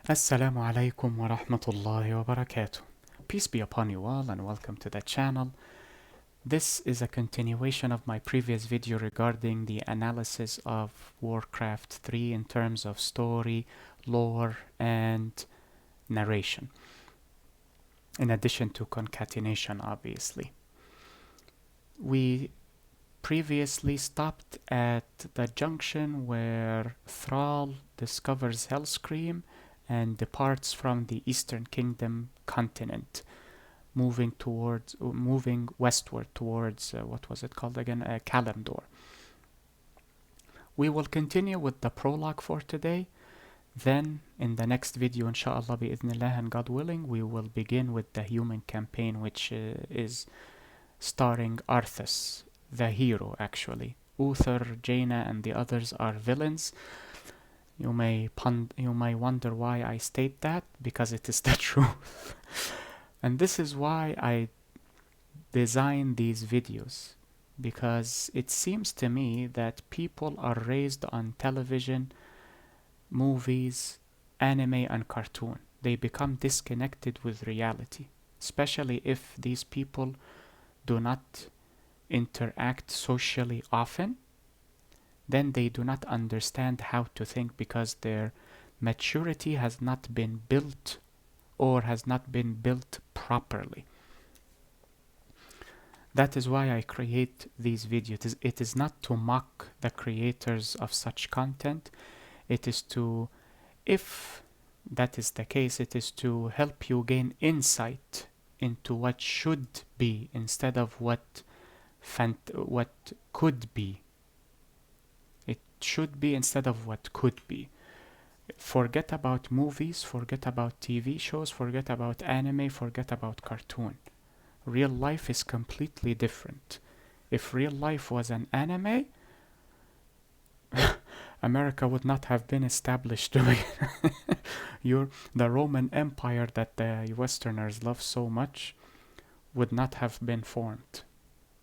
Assalamu alaikum wa rahmatullahi wa barakatuh. Peace be upon you all and welcome to the channel. This is a continuation of my previous video regarding the analysis of Warcraft 3 in terms of story, lore, and narration, in addition to concatenation, obviously. We previously stopped at the junction where Thrall discovers Hellscream and departs from the Eastern Kingdom continent, moving westward towards what was it called again? Kalimdor. We will continue with the prologue for today. Then, in the next video, inshallah, bi'idhnillah and God willing, we will begin with the human campaign, which is starring Arthas, the hero, actually. Uther, Jaina, and the others are villains. You may wonder why I state that, because it is the truth. And this is why I design these videos, because it seems to me that people are raised on television, movies, anime, and cartoon. They become disconnected with reality, especially if these people do not interact socially often. Then they do not understand how to think because their maturity has not been built or has not been built properly. That is why I create these videos. It is not to mock the creators of such content. It is to, if that is the case, it is to help you gain insight into what should be instead of what could be. It should be instead of what could be. Forget about movies, forget about TV shows, forget about anime, forget about cartoon. Real life is completely different. If real life was an anime, America would not have been established. The Roman Empire that the Westerners love so much would not have been formed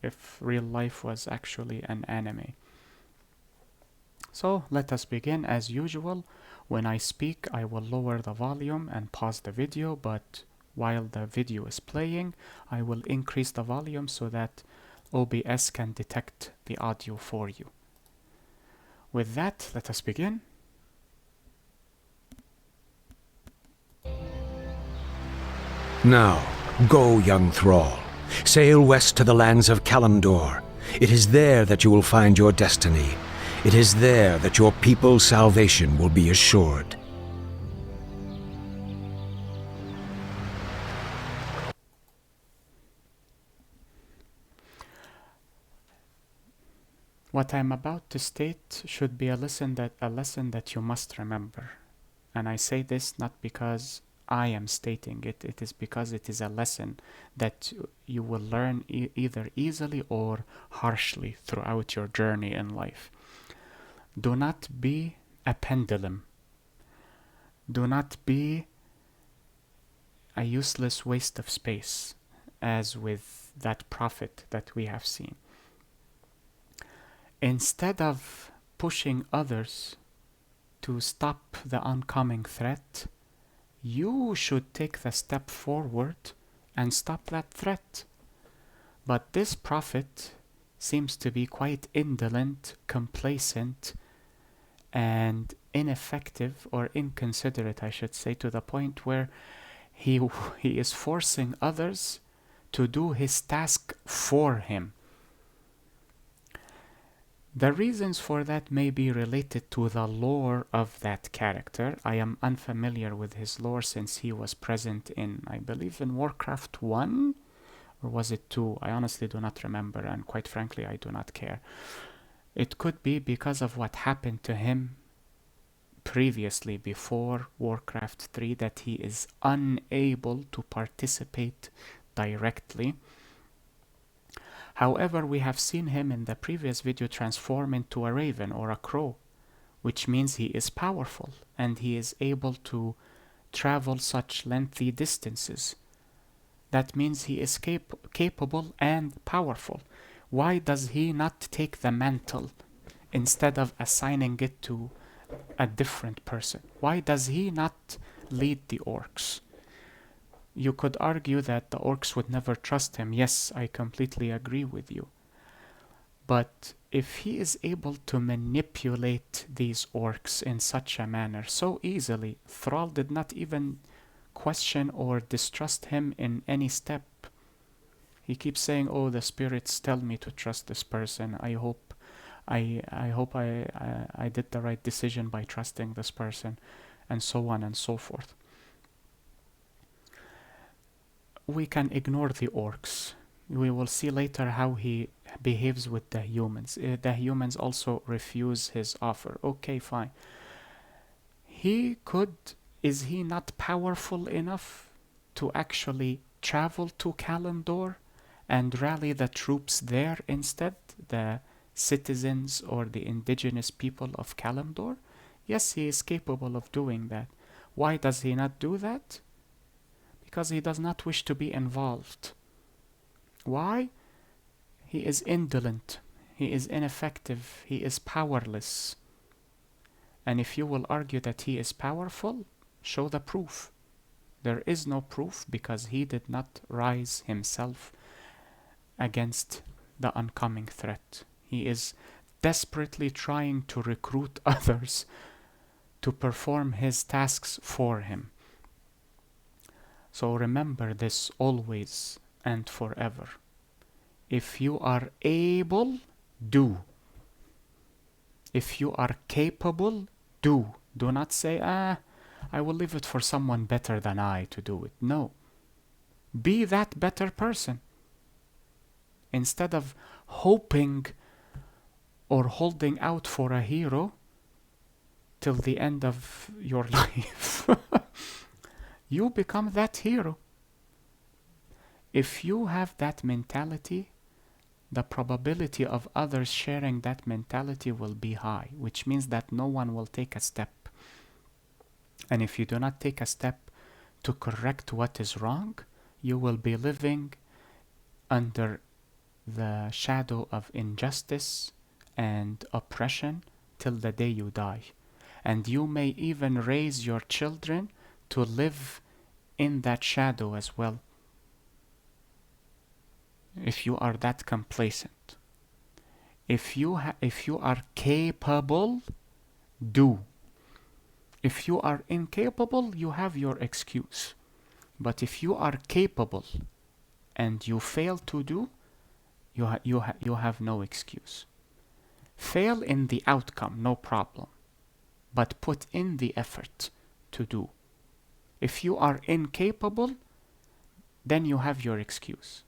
if real life was actually an anime. So let us begin. As usual, when I speak, I will lower the volume and pause the video, but while the video is playing, I will increase the volume so that OBS can detect the audio for you. With that, let us begin. Now, go, young thrall. Sail west to the lands of Kalimdor. It is there that you will find your destiny. It is there that your people's salvation will be assured. What I'm about to state should be a lesson that you must remember. And I say this not because I am stating it, it is because it is a lesson that you will learn either easily or harshly throughout your journey in life. Do not be a pendulum. Do not be a useless waste of space, as with that prophet that we have seen. Instead of pushing others to stop the oncoming threat, you should take the step forward and stop that threat. But this prophet seems to be quite indolent, complacent, and ineffective, or inconsiderate, I should say, to the point where he is forcing others to do his task for him. The reasons for that may be related to the lore of that character. I am unfamiliar with his lore since he was present in, I believe, in Warcraft 1? Or was it 2? I honestly do not remember, and quite frankly, I do not care. It could be because of what happened to him previously, before Warcraft 3, that he is unable to participate directly. However, we have seen him in the previous video transform into a raven or a crow, which means he is powerful and he is able to travel such lengthy distances. That means he is capable and powerful. Why does he not take the mantle instead of assigning it to a different person? Why does he not lead the orcs. You could argue that the orcs would never trust him. Yes, I completely agree with you. But if he is able to manipulate these orcs in such a manner so easily, Thrall did not even question or distrust him in any step. He keeps saying, "Oh, the spirits tell me to trust this person. I hope I did the right decision by trusting this person," and so on and so forth. We can ignore the orcs. We will see later how he behaves with the humans. The humans also refuse his offer. Okay, fine. Is he not powerful enough to actually travel to Kalimdor and rally the troops there instead, the citizens or the indigenous people of Kalimdor? Yes, he is capable of doing that. Why does he not do that? Because he does not wish to be involved. Why? He is indolent. He is ineffective. He is powerless. And if you will argue that he is powerful, show the proof. There is no proof because he did not rise himself against the oncoming threat. He is desperately trying to recruit others to perform his tasks for him. So remember this always and forever. If you are able, do. If you are capable, do. Do not say, I will leave it for someone better than I to do it. No. Be that better person. Instead of hoping or holding out for a hero till the end of your life, you become that hero. If you have that mentality, the probability of others sharing that mentality will be high, which means that no one will take a step. And if you do not take a step to correct what is wrong, you will be living under the shadow of injustice and oppression till the day you die. And you may even raise your children to live in that shadow as well, if you are that complacent. If you are capable, do. If you are incapable, you have your excuse. But if you are capable and you fail to do, you have no excuse. Fail in the outcome, no problem, but put in the effort to do. If you are incapable, then you have your excuse.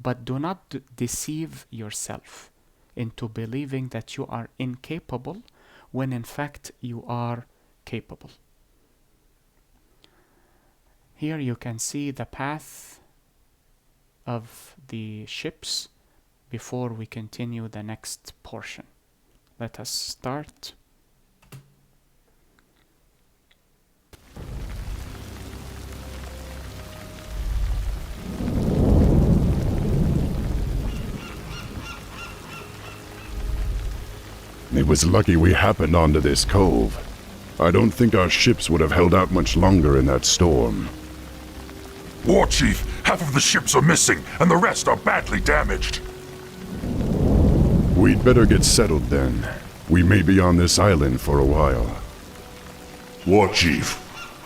But do not deceive yourself into believing that you are incapable when in fact you are capable. Here you can see the path of the ships before we continue the next portion. Let us start. It was lucky we happened onto this cove. I don't think our ships would have held out much longer in that storm. War Chief, half of the ships are missing, and the rest are badly damaged. We'd better get settled then. We may be on this island for a while. War Chief,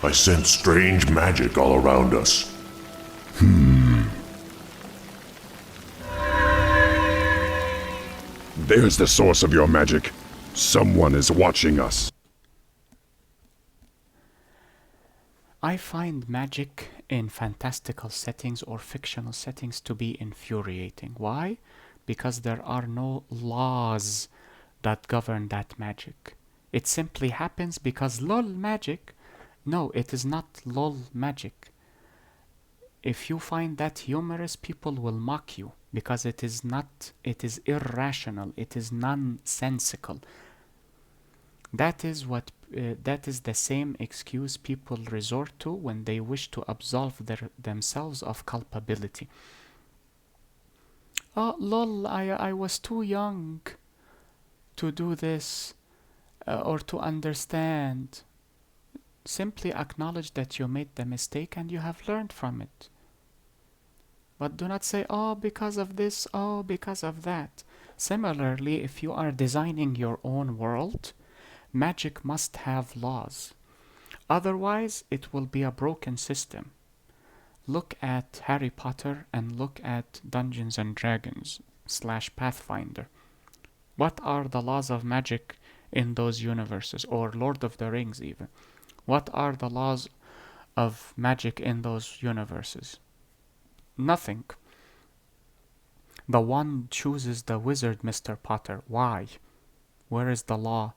I sense strange magic all around us. There's the source of your magic. Someone is watching us. I find magic in fantastical settings or fictional settings to be infuriating. Why? Because there are no laws that govern that magic. It simply happens because lol magic. No, it is not lol magic. If you find that humorous, people will mock you because it is irrational, it is nonsensical. That is the same excuse people resort to when they wish to absolve themselves of culpability. Oh, lol, I was too young to do this or to understand. Simply acknowledge that you made the mistake and you have learned from it. But do not say, oh, because of this, oh, because of that. Similarly, if you are designing your own world, magic must have laws. Otherwise, it will be a broken system. Look at Harry Potter and look at Dungeons and Dragons / Pathfinder. What are the laws of magic in those universes? Or Lord of the Rings even. What are the laws of magic in those universes? Nothing. The one chooses the wizard, Mr. Potter. Why? Where is the law?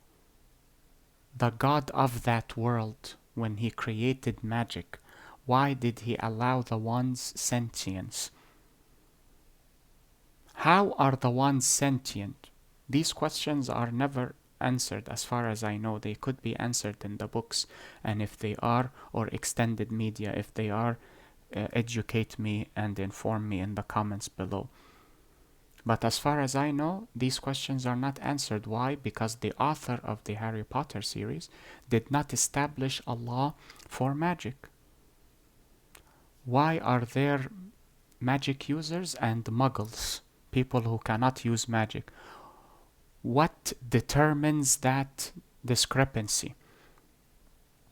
The god of that world, when he created magic, why did he allow the ones sentience? How are the ones sentient? These questions are never answered as far as I know. They could be answered in the books, and if they are, or extended media, if they are, educate me and inform me in the comments below. But as far as I know, these questions are not answered. Why? Because the author of the Harry Potter series did not establish a law for magic. Why are there magic users and muggles, people who cannot use magic? What determines that discrepancy?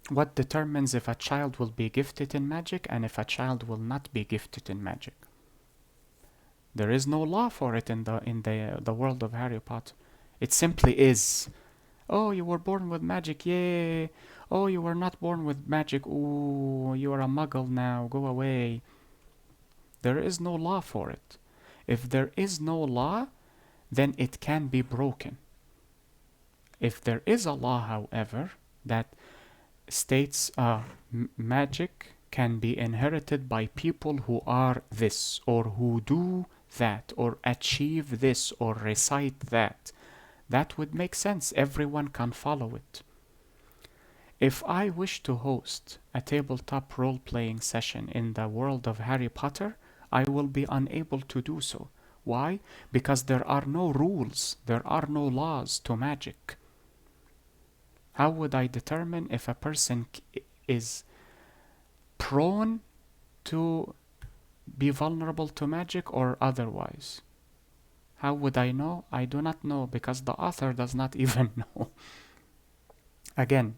What determines if a child will be gifted in magic and if a child will not be gifted in magic? There is no law for it in the world of Harry Potter. It simply is. Oh, you were born with magic, yay! Oh, you were not born with magic, ooh, you are a muggle now, go away. There is no law for it. If there is no law, then it can be broken. If there is a law, however, that states magic can be inherited by people who are this, or who do that, or achieve this, or recite that, that would make sense. Everyone can follow it. If I wish to host a tabletop role-playing session in the world of Harry Potter, I will be unable to do so. Why? Because there are no rules, there are no laws to magic. How would I determine if a person is prone to be vulnerable to magic or otherwise? How would I know? I do not know, because the author does not even know. Again,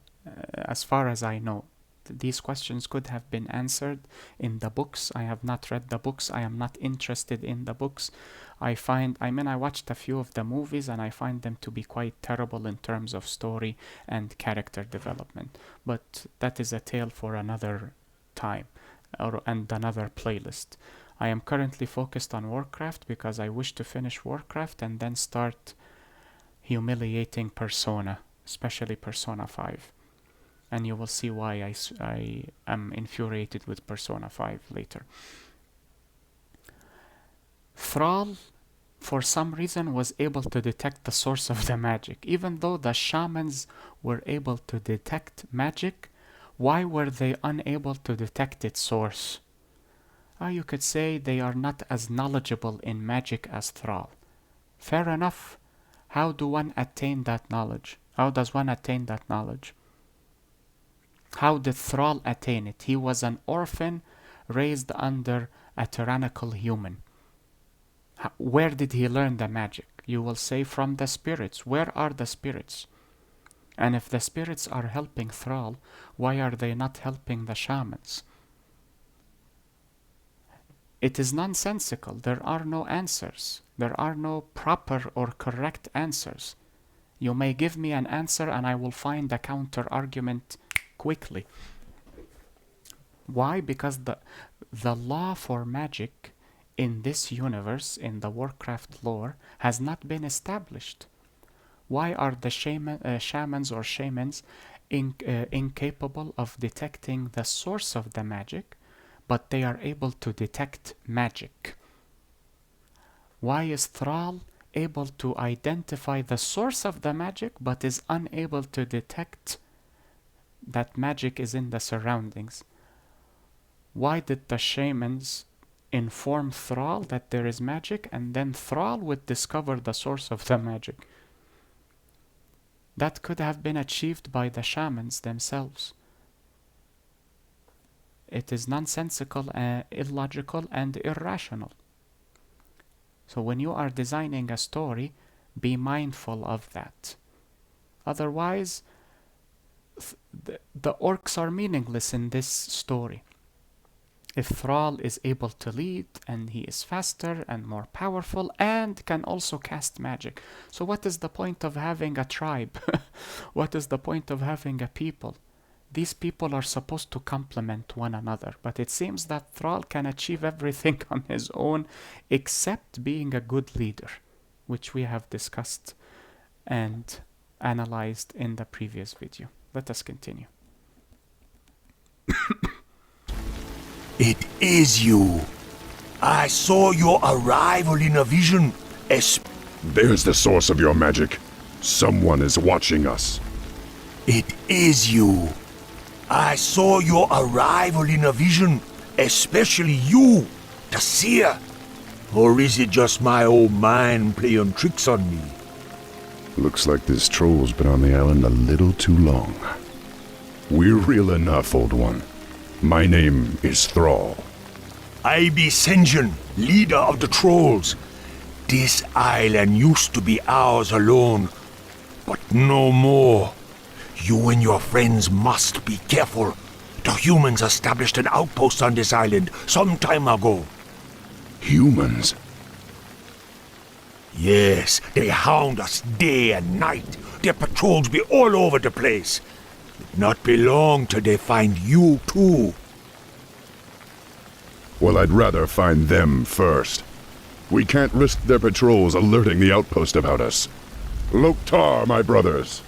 as far as I know, these questions could have been answered in the books. I have not read the books. I am not interested in the books. I watched a few of the movies and I find them to be quite terrible in terms of story and character development. But that is a tale for another time and another playlist. I am currently focused on Warcraft because I wish to finish Warcraft and then start humiliating Persona, especially Persona 5. And you will see why I am infuriated with Persona 5 later. Thrall, for some reason, was able to detect the source of the magic. Even though the shamans were able to detect magic, why were they unable to detect its source? You could say they are not as knowledgeable in magic as Thrall. Fair enough. How do one attain that knowledge? How does one attain that knowledge? How did Thrall attain it? He was an orphan raised under a tyrannical human. Where did he learn the magic? You will say from the spirits. Where are the spirits? And if the spirits are helping Thrall, why are they not helping the shamans? It is nonsensical. There are no answers. There are no proper or correct answers. You may give me an answer and I will find a counter argument quickly. Why? Because the law for magic in this universe, in the Warcraft lore, has not been established. Why are the shamans or shamans incapable of detecting the source of the magic, but they are able to detect magic? Why is Thrall able to identify the source of the magic, but is unable to detect that magic is in the surroundings? Why did the shamans inform Thrall that there is magic, and then Thrall would discover the source of the magic? That could have been achieved by the shamans themselves. it is nonsensical, illogical, and irrational. So when you are designing a story, be mindful of that. Otherwise, the orcs are meaningless in this story. If Thrall is able to lead, and he is faster and more powerful, and can also cast magic, so what is the point of having a tribe? What is the point of having a people? These people are supposed to complement one another, but it seems that Thrall can achieve everything on his own except being a good leader, which we have discussed and analyzed in the previous video. Let us continue. It is you. I saw your arrival in a vision. There's the source of your magic. Someone is watching us. It is you. I saw your arrival in a vision, especially you, the seer. Or is it just my old mind playing tricks on me? Looks like this troll's been on the island a little too long. We're real enough, old one. My name is Thrall. I be Sen'jin, leader of the trolls. This island used to be ours alone, but no more. You and your friends must be careful. The humans established an outpost on this island some time ago. Humans? Yes, they hound us day and night. Their patrols be all over the place. Not be long till they find you too. Well, I'd rather find them first. We can't risk their patrols alerting the outpost about us. Loktar, my brothers.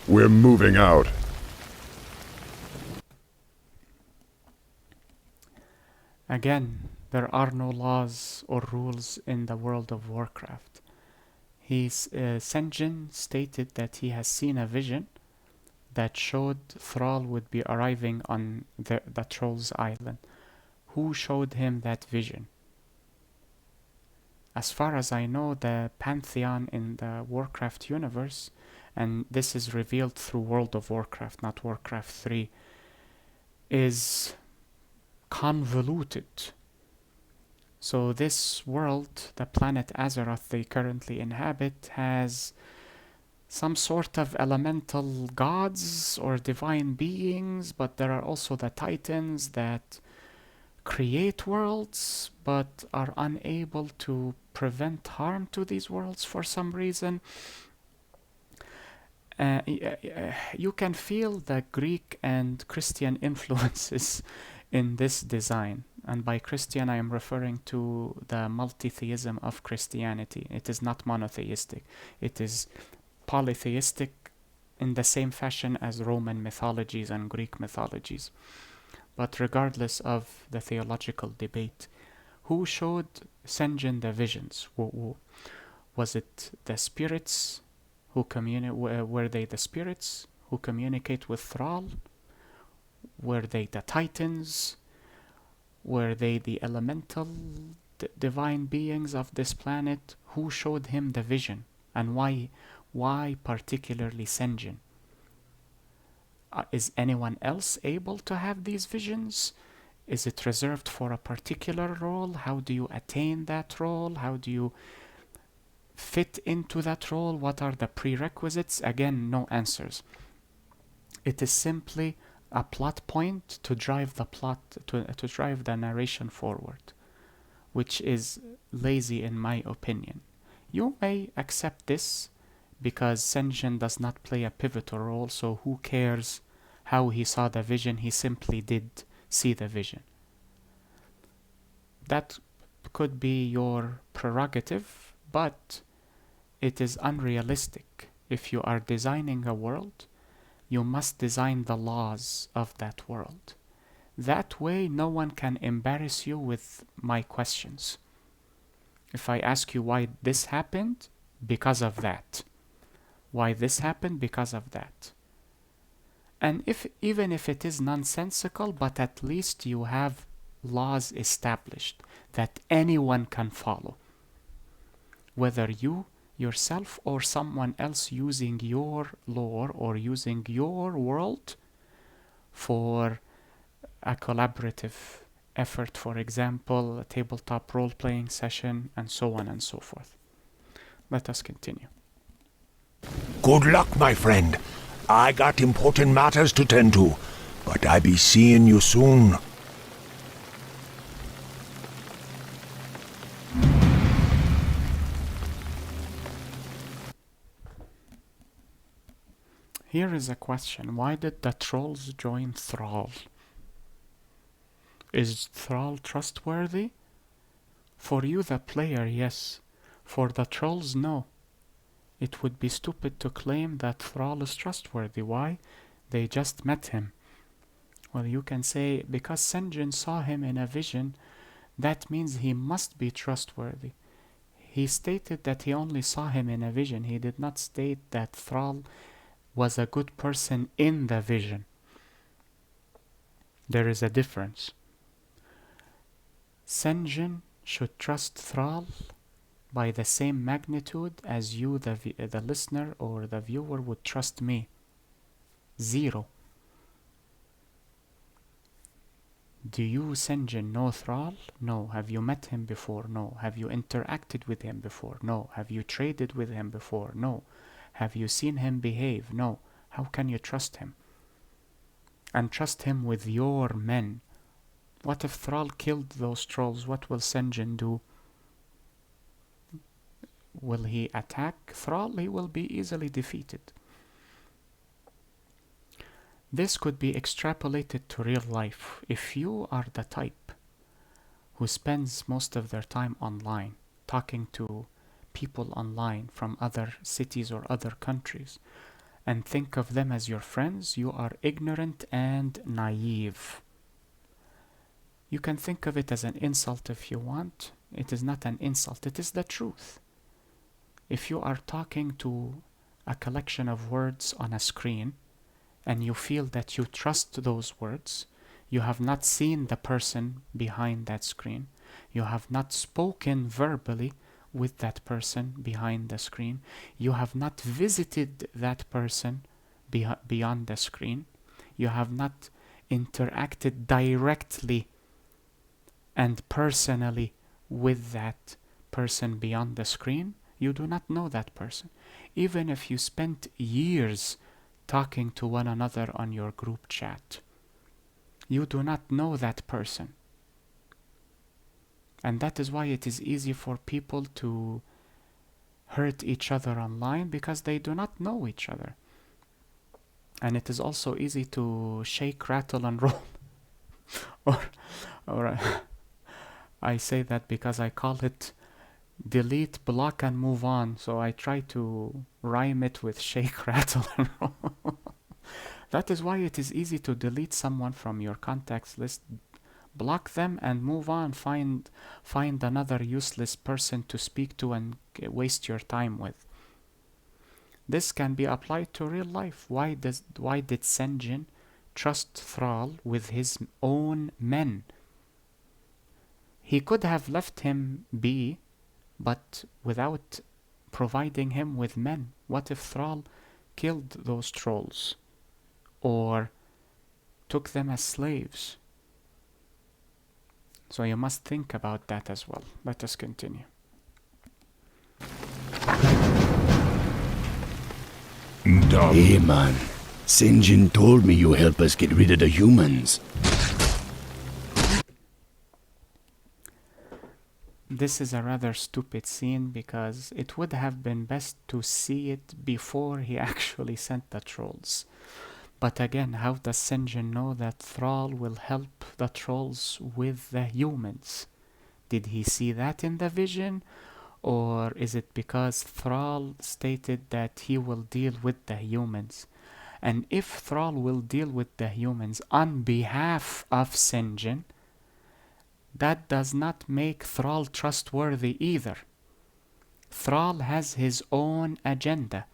We're moving out. Again, there are no laws or rules in the world of Warcraft. Sen'jin stated that he has seen a vision that showed Thrall would be arriving on the Trolls Island. Who showed him that vision? As far as I know, the Pantheon in the Warcraft universe, and this is revealed through World of Warcraft, not Warcraft 3, is convoluted. So this world, the planet Azeroth they currently inhabit, has some sort of elemental gods or divine beings, but there are also the Titans that create worlds but are unable to prevent harm to these worlds for some reason. You can feel the Greek and Christian influences in this design, and by Christian I am referring to the multitheism of Christianity. It is not monotheistic, it is polytheistic in the same fashion as Roman mythologies and Greek mythologies. But regardless of the theological debate, who showed Sen'jin the visions? Was it the spirits who were they the spirits who communicate with Thrall? Were they the Titans? Were they the elemental divine beings of this planet? Who showed him the vision? And why particularly Sen'jin? Is anyone else able to have these visions? Is it reserved for a particular role? How do you attain that role? How do you fit into that role? What are the prerequisites? Again, no answers. It is simply a plot point to drive the plot, to drive the narration forward, which is lazy in my opinion. You may accept this because Sen'jin does not play a pivotal role, so who cares how he saw the vision? He simply did see the vision. That could be your prerogative, but it is unrealistic. If you are designing a world, you must design the laws of that world. That way no one can embarrass you with my questions. If I ask you why this happened, because of that. Why this happened, because of that. And even if it is nonsensical, but at least you have laws established that anyone can follow. Whether you yourself or someone else using your lore or using your world for a collaborative effort, for example, a tabletop role-playing session, and so on and so forth. Let us continue. Good luck, my friend. I got important matters to tend to, but I be seeing you soon. Here is a question. Why did the trolls join Thrall? Is Thrall trustworthy? For you, the player, yes. For the trolls, no. It would be stupid to claim that Thrall is trustworthy. Why? They just met him. Well, you can say, because Sen'jin saw him in a vision, that means he must be trustworthy. He stated that he only saw him in a vision. He did not state that Thrall was a good person in the vision. There is a difference. Sen'jin should trust Thrall by the same magnitude as you, the listener or the viewer, would trust me. 0. Do you, Sen'jin, know Thrall? No. Have you met him before? No. Have you interacted with him before? No. Have you traded with him before? No. Have you seen him behave? No. How can you trust him? And trust him with your men. What if Thrall killed those trolls? What will Sen'jin do? Will he attack Thrall? He will be easily defeated. This could be extrapolated to real life. If you are the type who spends most of their time online, talking to people online from other cities or other countries, and think of them as your friends, you are ignorant and naive. You can think of it as an insult if you want. It is not an insult, it is the truth. If you are talking to a collection of words on a screen, and you feel that you trust those words, you have not seen the person behind that screen, you have not spoken verbally with that person behind the screen, you have not visited that person beyond the screen, you have not interacted directly and personally with that person beyond the screen, you do not know that person. Even if you spent years talking to one another on your group chat, you do not know that person. And that is why it is easy for people to hurt each other online, because they do not know each other. And it is also easy to shake, rattle, and roll. or I say that because I call it delete, block, and move on. So I try to rhyme it with shake, rattle, and roll. That is why it is easy to delete someone from your contacts list, block them, and move on. Find another useless person to speak to and waste your time with. This can be applied to real life. Why did Sen'jin trust Thrall with his own men? He could have left him be, but without providing him with men. What if Thrall killed those trolls or took them as slaves? So you must think about that as well. Let us continue. Hey man, Sen'jin told me you help us get rid of the humans. This is a rather stupid scene, because it would have been best to see it before he actually sent the trolls. But again, how does Sen'jin know that Thrall will help the trolls with the humans? Did he see that in the vision? Or is it because Thrall stated that he will deal with the humans? And if Thrall will deal with the humans on behalf of Sen'jin, that does not make Thrall trustworthy either. Thrall has his own agenda.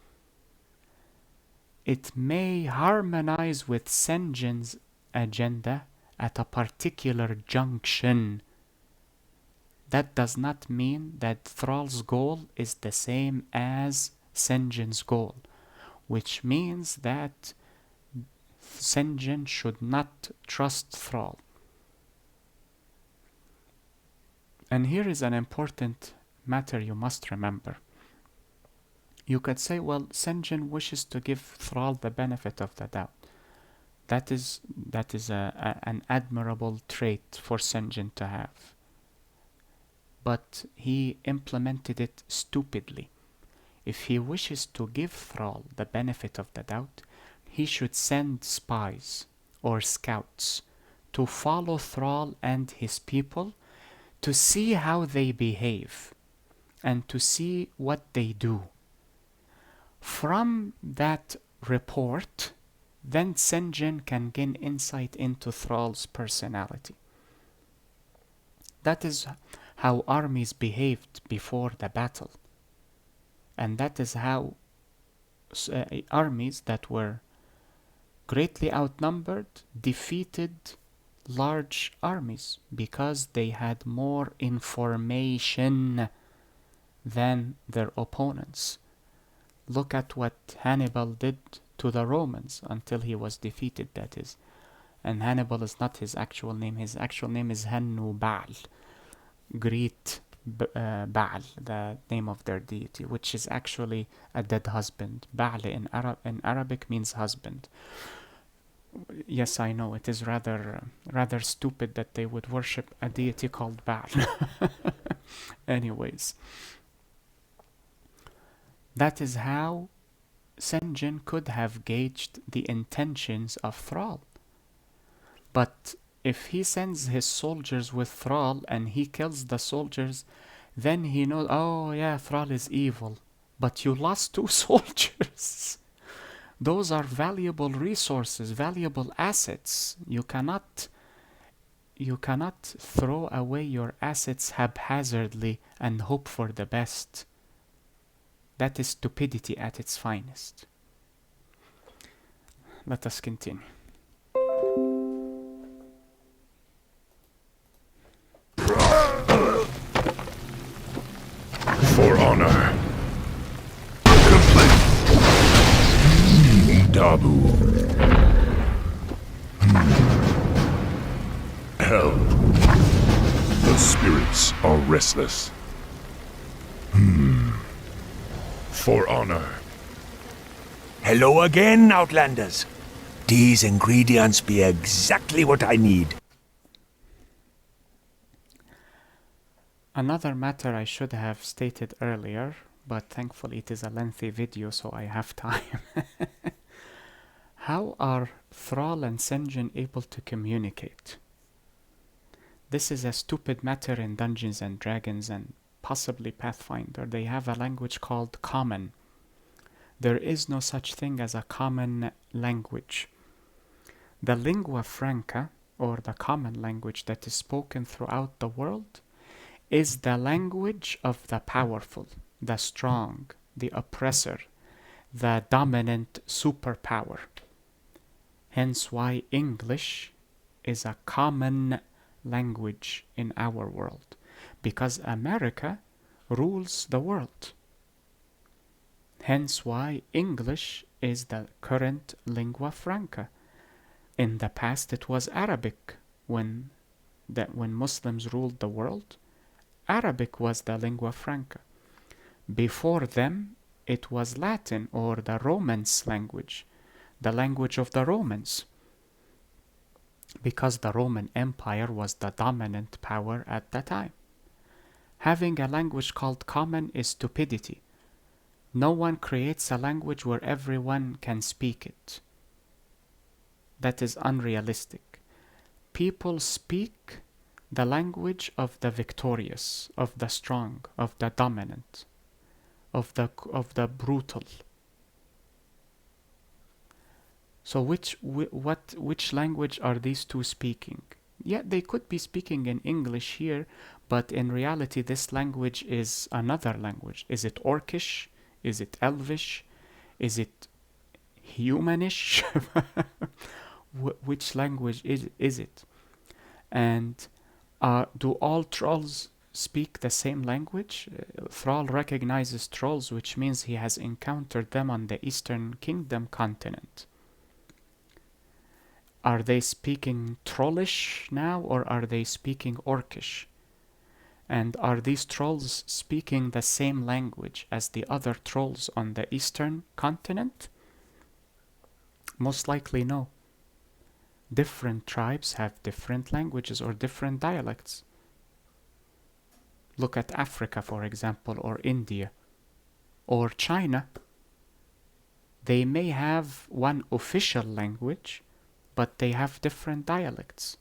It may harmonize with Sen'jin's agenda at a particular junction. That does not mean that Thrall's goal is the same as Sen'jin's goal, which means that Sen'jin should not trust Thrall. And here is an important matter you must remember. You could say, well, Sen'jin wishes to give Thrall the benefit of the doubt. That is an admirable trait for Sen'jin to have. But he implemented it stupidly. If he wishes to give Thrall the benefit of the doubt, he should send spies or scouts to follow Thrall and his people to see how they behave and to see what they do. From that report, then Sen'jin can gain insight into Thrall's personality. That is how armies behaved before the battle. And that is how armies that were greatly outnumbered defeated large armies, because they had more information than their opponents. Look at what Hannibal did to the Romans until he was defeated, that is. And Hannibal is not his actual name. His actual name is Hannubal, great Baal, the name of their deity, which is actually a dead husband. Baal in Arabic means husband. Yes, I know, it is rather stupid that they would worship a deity called Baal. Anyways, that is how Sen'jin could have gauged the intentions of Thrall. But if he sends his soldiers with Thrall and he kills the soldiers, then he knows, oh yeah, Thrall is evil. But you lost 2 soldiers. Those are valuable resources, valuable assets. You cannot throw away your assets haphazardly and hope for the best. That is stupidity at its finest. Let us continue. For honor. Dabu. Hell. The spirits are restless. For honor. Hello again, Outlanders. These ingredients be exactly what I need. Another matter I should have stated earlier, but thankfully it is a lengthy video, so I have time. How are Thrall and Sen'jin able to communicate? This is a stupid matter in Dungeons and Dragons and possibly Pathfinder. They have a language called Common. There is no such thing as a common language. The lingua franca, or the common language that is spoken throughout the world, is the language of the powerful, the strong, the oppressor, the dominant superpower. Hence why English is a common language in our world, because America rules the world. Hence why English is the current lingua franca. In the past it was Arabic. When Muslims ruled the world, Arabic was the lingua franca. Before them, it was Latin, or the Romance language, the language of the Romans, because the Roman Empire was the dominant power at the time. Having a language called common is stupidity. No one creates a language where everyone can speak it. That is unrealistic. People speak the language of the victorious, of the strong, of the dominant, of the brutal. So which language are these two speaking? Yeah, they could be speaking in English here, but in reality this language is another language. Is it Orcish? Is it Elvish? Is it Humanish? Which language is it? And do all trolls speak the same language? Thrall recognizes trolls, which means he has encountered them on the Eastern Kingdom continent. Are they speaking Trollish now, or are they speaking Orcish? And are these trolls speaking the same language as the other trolls on the eastern continent? Most likely no. Different tribes have different languages or different dialects. Look at Africa, for example, or India, or China. They may have one official language, but they have different dialects.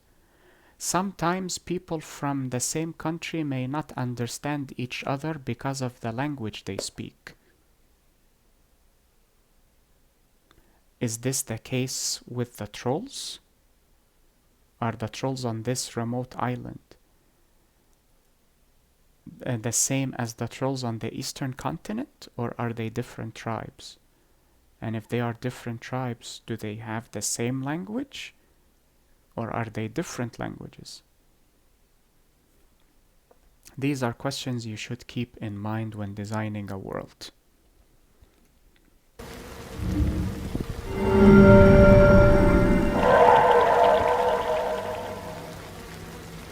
Sometimes people from the same country may not understand each other because of the language they speak. Is this the case with the trolls? Are the trolls on this remote island the same as the trolls on the eastern continent, or are they different tribes? And if they are different tribes, do they have the same language, or are they different languages? These are questions you should keep in mind when designing a world.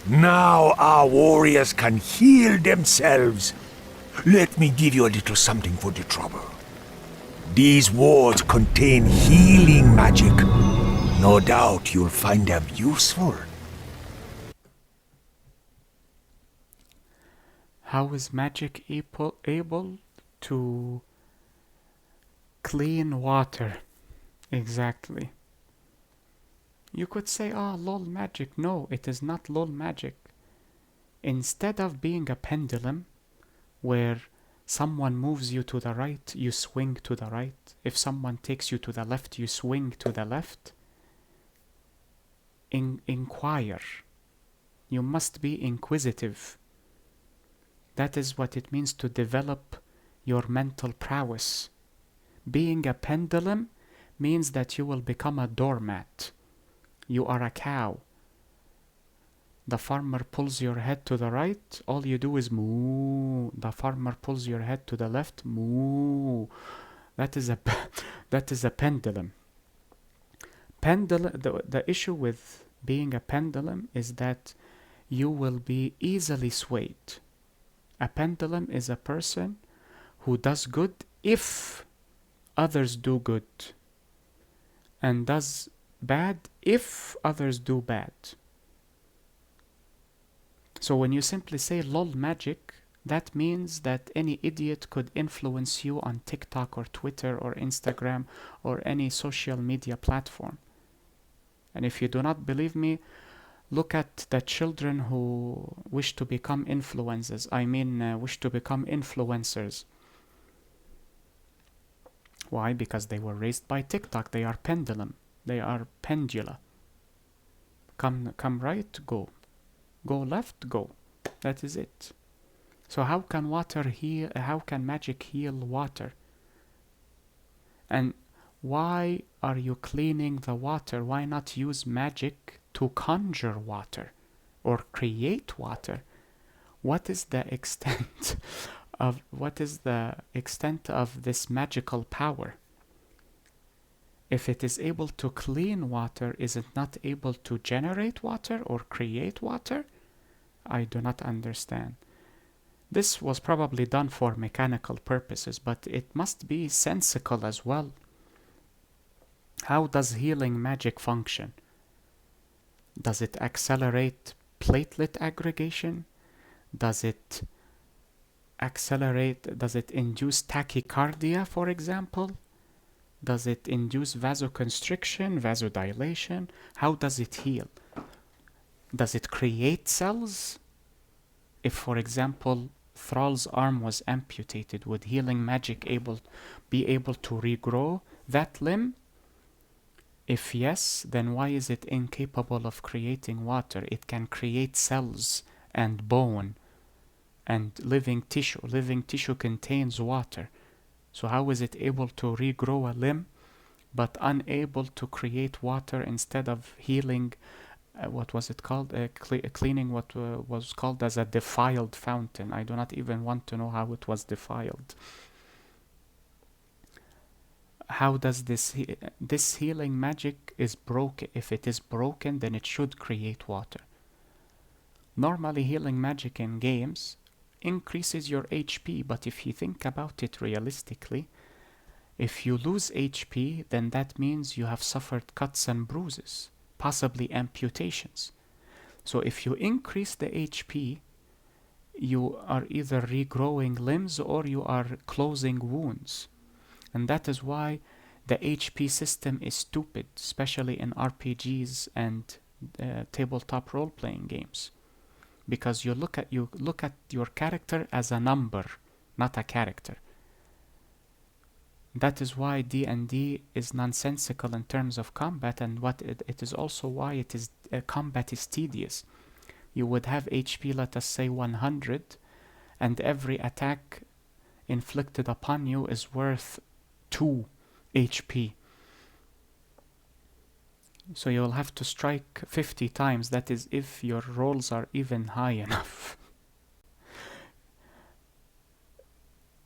Now our warriors can heal themselves. Let me give you a little something for the trouble. These wards contain healing magic. No doubt you'll find them useful. How is magic able to clean water? Exactly. You could say, lol magic. No, it is not lol magic. Instead of being a pendulum, where someone moves you to the right, you swing to the right. If someone takes you to the left, you swing to the left. Inquire. You must be inquisitive. That is what it means to develop your mental prowess. Being a pendulum means that you will become a doormat. You are a cow. The farmer pulls your head to the right, all you do is moo. The farmer pulls your head to the left, moo. That is a pendulum. The issue with being a pendulum is that you will be easily swayed. A pendulum is a person who does good if others do good, and does bad if others do bad. So when you simply say lol magic, that means that any idiot could influence you on TikTok or Twitter or Instagram or any social media platform. And if you do not believe me, look at the children who wish to become influencers. Wish to become influencers. Why? Because they were raised by TikTok. They are pendulum. They are pendula. Come right, go. Go left, go. That is it. So how can magic heal water? And why are you cleaning the water? Why not use magic to conjure water or create water? What is the extent of this magical power? If it is able to clean water, is it not able to generate water or create water? I do not understand. This was probably done for mechanical purposes, but it must be sensical as well. How does healing magic function? Does it accelerate platelet aggregation? Does it induce tachycardia, for example? Does it induce vasoconstriction, vasodilation? How does it heal? Does it create cells? If, for example, Thrall's arm was amputated, would healing magic be able to regrow that limb? If yes, then why is it incapable of creating water? It can create cells and bone and living tissue. Living tissue contains water. So how is it able to regrow a limb but unable to create water instead of healing, what was it called? Cleaning what was called as a defiled fountain. I do not even want to know how it was defiled. how does this healing magic is broken? If it is broken, then it should create water. Normally, healing magic in games increases your HP, but if you think about it realistically, if you lose HP, then that means you have suffered cuts and bruises, possibly amputations. So if you increase the HP, you are either regrowing limbs or you are closing wounds. And that is why the HP system is stupid, especially in RPGs and tabletop role-playing games. Because you look at your character as a number, not a character. That is why D&D is nonsensical in terms of combat, and what it is also why it is combat is tedious. You would have HP, let us say 100, and every attack inflicted upon you is worth 2 HP. So you'll have to strike 50 times, that is if your rolls are even high enough.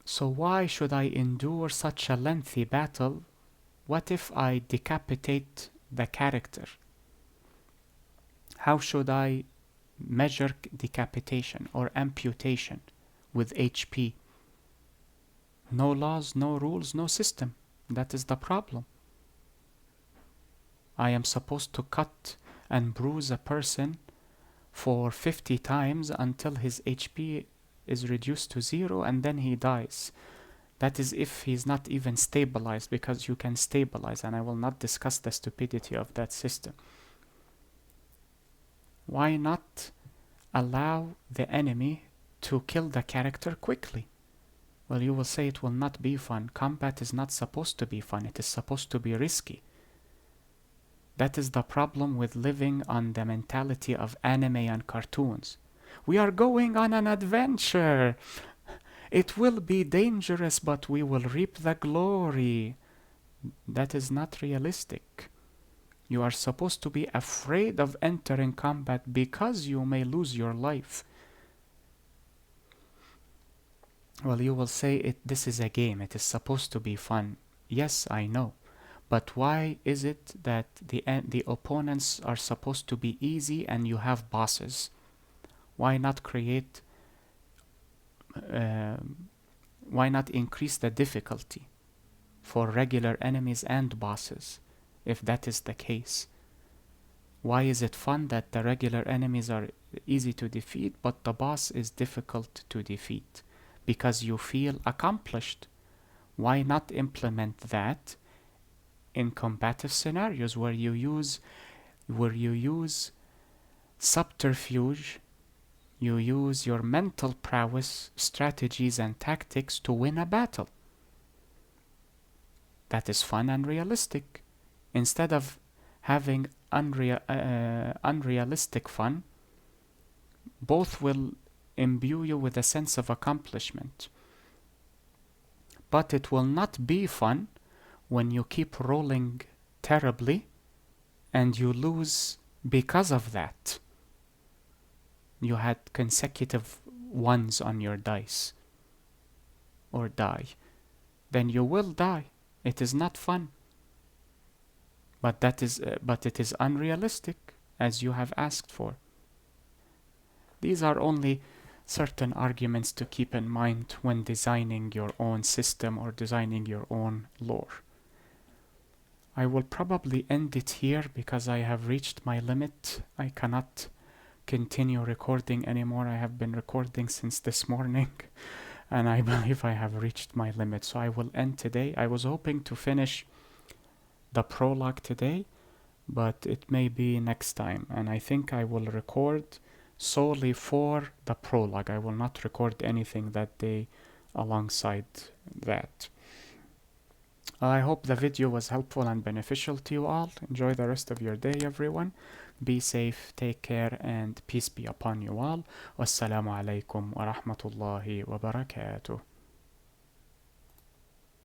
So why should I endure such a lengthy battle? What if I decapitate the character? How should I measure decapitation or amputation with HP? No laws, no rules, no system. That is the problem. I am supposed to cut and bruise a person for 50 times until his HP is reduced to 0 and then he dies. That is if he's not even stabilized, because you can stabilize, and I will not discuss the stupidity of that system. Why not allow the enemy to kill the character quickly? Well, you will say it will not be fun. Combat is not supposed to be fun. It is supposed to be risky. That is the problem with living on the mentality of anime and cartoons. We are going on an adventure. It will be dangerous, but we will reap the glory. That is not realistic. You are supposed to be afraid of entering combat because you may lose your life. Well, you will say this is a game. It is supposed to be fun. Yes, I know. But why is it that the opponents are supposed to be easy and you have bosses? Why not create, why not increase the difficulty for regular enemies and bosses, if that is the case? Why is it fun that the regular enemies are easy to defeat, but the boss is difficult to defeat? Because you feel accomplished. Why not implement that in combative scenarios where you use subterfuge, you use your mental prowess, strategies and tactics to win a battle? That is fun and realistic. Instead of having unrealistic fun, both will imbue you with a sense of accomplishment. But it will not be fun when you keep rolling terribly and you lose because of that. You had consecutive ones on your dice or die. Then you will die. It is not fun. But it is unrealistic, as you have asked for. These are only certain arguments to keep in mind when designing your own system or designing your own lore. I will probably end it here because I have reached my limit. I cannot continue recording anymore. I have been recording since this morning and I believe I have reached my limit. So I will end today. I was hoping to finish the prologue today, but it may be next time. And I think I will record solely for the prologue. I will not record anything that day alongside that. I hope the video was helpful and beneficial to you all. Enjoy the rest of your day, everyone. Be safe, take care, and peace be upon you all. Wassalamu alaikum wa rahmatullahi wa barakatuh.